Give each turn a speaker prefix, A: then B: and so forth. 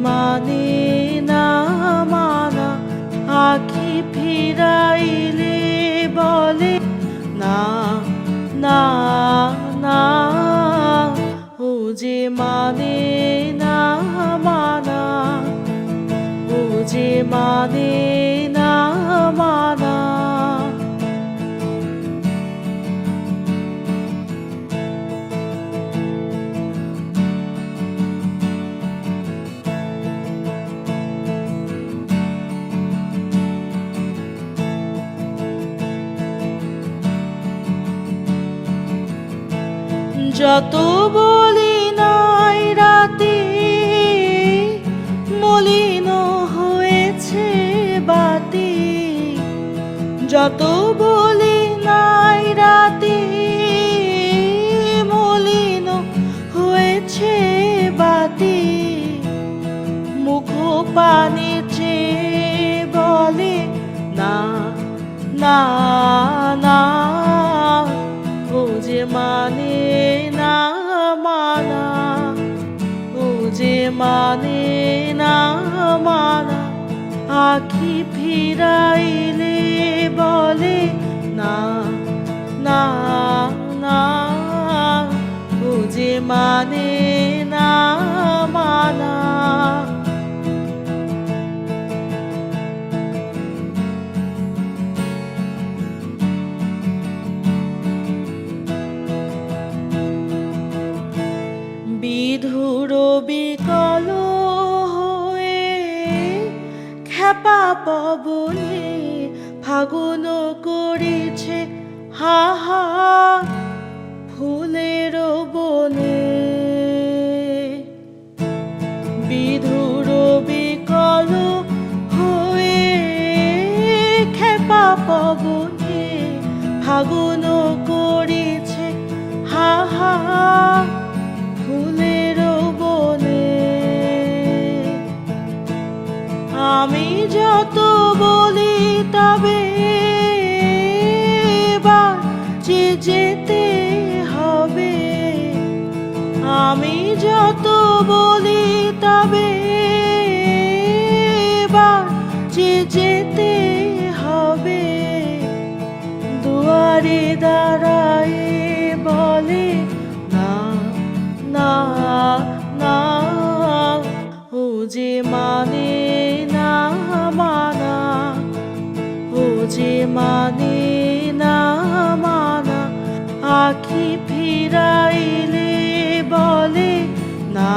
A: মানে না মানা, আখি ফিরাইলে বলে না না না। ও যে মানে না মানা, ও যে মানে না মানা। যত বলি নাই রাতে মলিন হয়েছে বাতি, যত বলি নাই রাতে মলিন হয়েছে বাতি। মুখ পানে চেয়ে বলে না না না। ও যে মানে না মানা, ও যে মানে না মানা, আখি ফিরাইলে বলে না না না। ও যে মানে না মানা। বিধুর বিকল হয়ে খেপা পবনে ফাগুন করেছে হা হা ফুলের বনে। বিধুর বিকল হয়ে খেপা পবনে ফাগুন করেছে হা হা ফুলের বনে। আমি যত বলি তবে যে যেতে হবে, আমি যত বলি তবে যে যেতে হবে। দুয়ারে দাঁড়ায় বলে না না না। ও যে মানে না মানা, ও যে মানে না মানা, আখি ফিরাইলে বলে না।